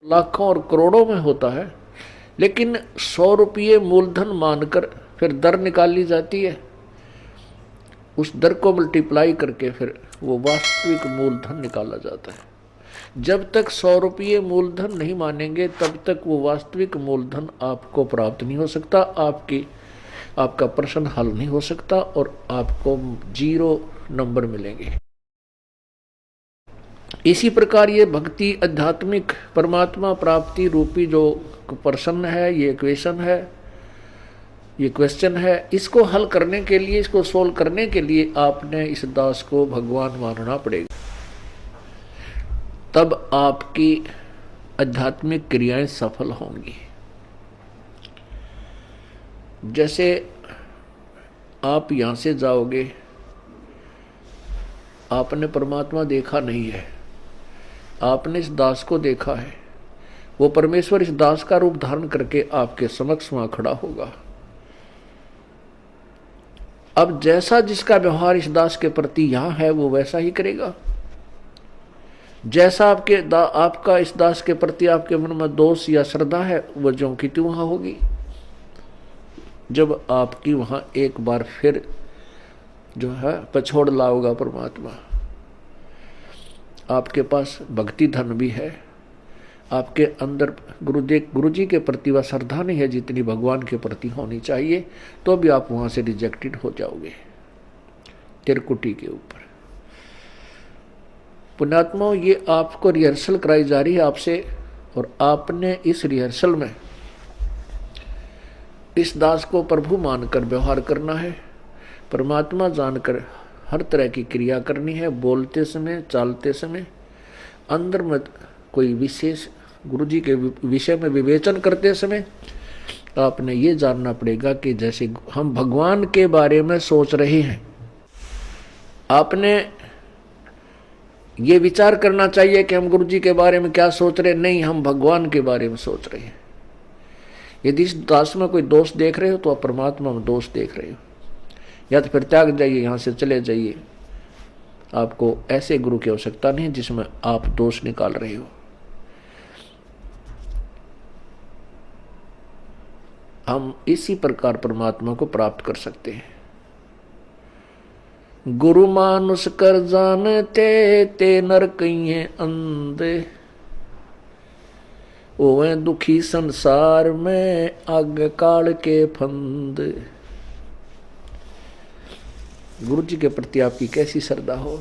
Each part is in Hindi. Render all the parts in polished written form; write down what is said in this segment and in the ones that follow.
लाखों और करोड़ों में होता है, लेकिन 100 रुपये मूलधन मानकर फिर दर निकाली जाती है। उस दर को मल्टीप्लाई करके फिर वो वास्तविक मूलधन निकाला जाता है। जब तक 100 रुपये मूलधन नहीं मानेंगे तब तक वो वास्तविक मूलधन आपको प्राप्त नहीं हो सकता, आपका प्रश्न हल नहीं हो सकता और आपको 0 नंबर मिलेंगे। इसी प्रकार ये भक्ति आध्यात्मिक परमात्मा प्राप्ति रूपी जो प्रश्न है, ये इक्वेशन है, ये क्वेश्चन है, इसको हल करने के लिए, इसको सोल्व करने के लिए आपने इस दास को भगवान मानना पड़ेगा। तब आपकी आध्यात्मिक क्रियाएं सफल होंगी। जैसे आप यहां से जाओगे, आपने परमात्मा देखा नहीं है, आपने इस दास को देखा है, वो परमेश्वर इस दास का रूप धारण करके आपके समक्ष वहां खड़ा होगा। अब जैसा जिसका व्यवहार इस दास के प्रति यहां है वो वैसा ही करेगा। जैसा आपका इस दास के प्रति आपके मन में दोष या श्रद्धा है वो ज्यों की त्यों वहां होगी। जब आपकी वहां एक बार फिर जो है पछोड़ लाओगा परमात्मा, आपके पास भक्ति धन भी है, आपके अंदर गुरु जी के प्रति वह श्रद्धा नहीं है जितनी भगवान के प्रति होनी चाहिए, तो भी आप वहां से रिजेक्टेड हो जाओगे तिरकुटी के ऊपर। पुण्यात्माओं, ये आपको रिहर्सल कराई जा रही है आपसे, और आपने इस रिहर्सल में इस दास को प्रभु मानकर व्यवहार करना है, परमात्मा जानकर हर तरह की क्रिया करनी है। बोलते समय, चालते समय, अंदर में कोई विशेष गुरु जी के विषय में विवेचन करते समय आपने ये जानना पड़ेगा कि जैसे हम भगवान के बारे में सोच रहे हैं, आपने ये विचार करना चाहिए कि हम गुरु जी के बारे में क्या सोच रहे हैं। नहीं, हम भगवान के बारे में सोच रहे हैं। यदि इस दास में कोई दोष देख रहे हो तो आप परमात्मा में दोष देख रहे हो, या तो फिर त्याग जाइए, यहां से चले जाइए। आपको ऐसे गुरु की आवश्यकता नहीं जिसमें आप दोष निकाल रहे हो। हम इसी प्रकार परमात्मा को प्राप्त कर सकते हैं। गुरु मानुष कर जानते ते नर कहिए अंधे, ओवे दुखी संसार में आग काल के फंद। गुरु जी के प्रति आपकी कैसी श्रद्धा हो।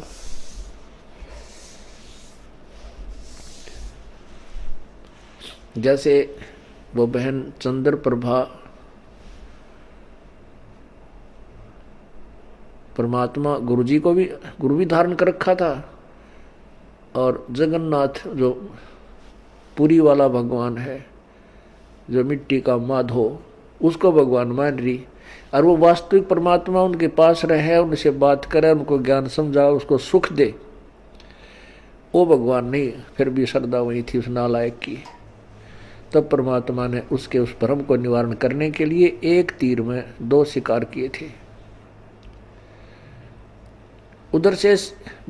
जैसे वो बहन चंद्र प्रभा परमात्मा गुरु जी को भी गुरु भी धारण कर रखा था, और जगन्नाथ जो पुरी वाला भगवान है, जो मिट्टी का माधो, उसको भगवान मान रही, और वो वास्तविक परमात्मा उनके पास रहे, उनसे बात करे, उनको ज्ञान समझा, उसको सुख दे, वो भगवान नहीं। फिर भी श्रद्धा वही थी उस नालायक की। तब परमात्मा ने उसके उस भ्रम को निवारण करने के लिए एक तीर में 2 शिकार किए थे। उधर से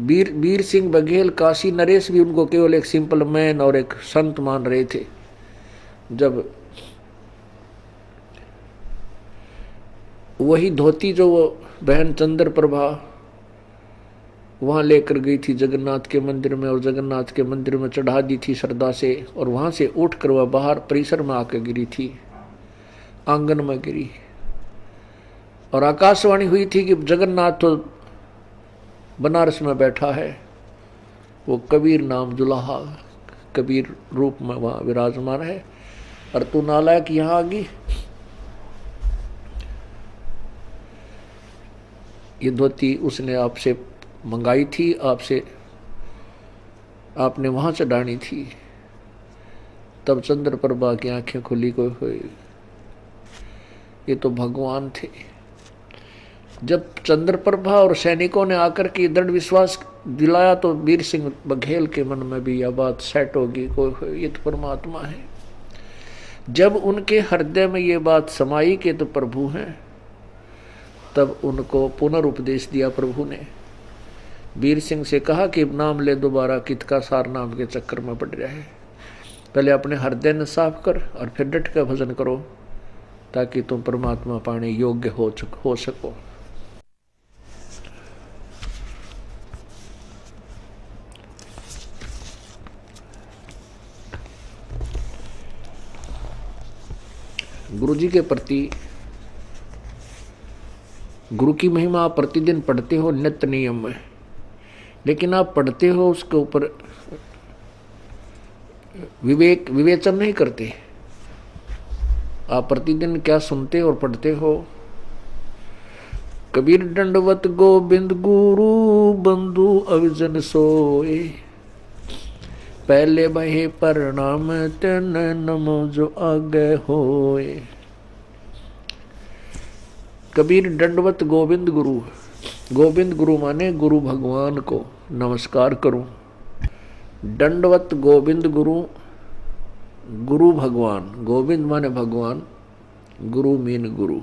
वीर सिंह बघेल, काशी नरेश भी उनको केवल एक सिंपल मैन और एक संत मान रहे थे। जब वही धोती जो वो बहन चंद्र प्रभा वहां लेकर गई थी जगन्नाथ के मंदिर में, और जगन्नाथ के मंदिर में चढ़ा दी थी श्रद्धा से, और वहां से उठकर वह बाहर परिसर में आकर गिरी थी, आंगन में गिरी, और आकाशवाणी हुई थी कि जगन्नाथ तो बनारस में बैठा है, वो कबीर नाम जुलाहा कबीर रूप में वहां विराजमान है, और तू नालायक यहां आ गई। ये धोती उसने आपसे मंगाई थी, आपने वहां चढ़ानी थी। तब चंद्र प्रभा की आंखें खुली, कोई ये तो भगवान थे। जब चंद्र प्रभा और सैनिकों ने आकर के दृढ़ विश्वास दिलाया तो वीर सिंह बघेल के मन में भी यह बात सेट होगी, कोई ये तो परमात्मा है। जब उनके हृदय में ये बात समाई कि तो प्रभु हैं, तब उनको पुनरुपदेश दिया प्रभु ने। वीर सिंह से कहा कि नाम ले दोबारा, कित का सार नाम के चक्कर में पड़ रहा है। पहले अपने हृदय ने साफ कर और फिर डट कर भजन करो, ताकि तुम परमात्मा पाने योग्य हो सको। गुरु जी के प्रति, गुरु की महिमा आप प्रतिदिन पढ़ते हो नित्य नियम में, लेकिन आप पढ़ते हो उसके ऊपर विवेचन नहीं करते। आप प्रतिदिन क्या सुनते और पढ़ते हो? कबीर दंडवत गोविंद गुरु बंधु अविजन सोए, पहले बहे प्रणाम तेन नमो जो आगे होए। कबीर दंडवत गोविंद गुरु, गोविंद गुरु माने गुरु भगवान को नमस्कार करूं। दंडवत गोविंद गुरु, गुरु भगवान, गोविंद माने भगवान, गुरु मीन गुरु,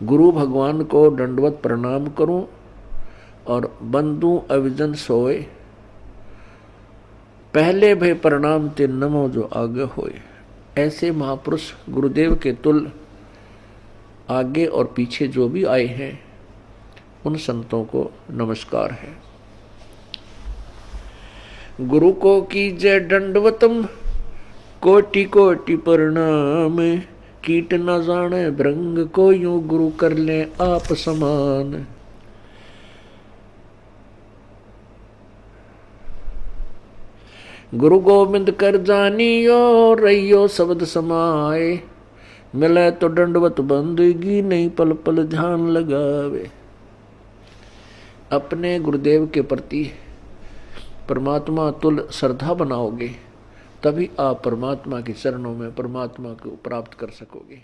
गुरु भगवान को दंडवत प्रणाम करूं और बंधु अविजन सोए, पहले भय प्रणाम ते नमो जो आगे होए। ऐसे महापुरुष गुरुदेव के तुल्य आगे और पीछे जो भी आए हैं उन संतों को नमस्कार है। गुरु को कीजय दंडवतम कोटि कोटि प्रणाम, कीट न जाने भृंग को यूं गुरु कर ले आप समान। गुरु गोविंद कर जानियो रहियो शब्द समाए, मिले तो दंडवत बंदगी नहीं पल पल ध्यान लगावे। अपने गुरुदेव के प्रति परमात्मा तुल श्रद्धा बनाओगे, तभी आप परमात्मा के चरणों में परमात्मा को प्राप्त कर सकोगे।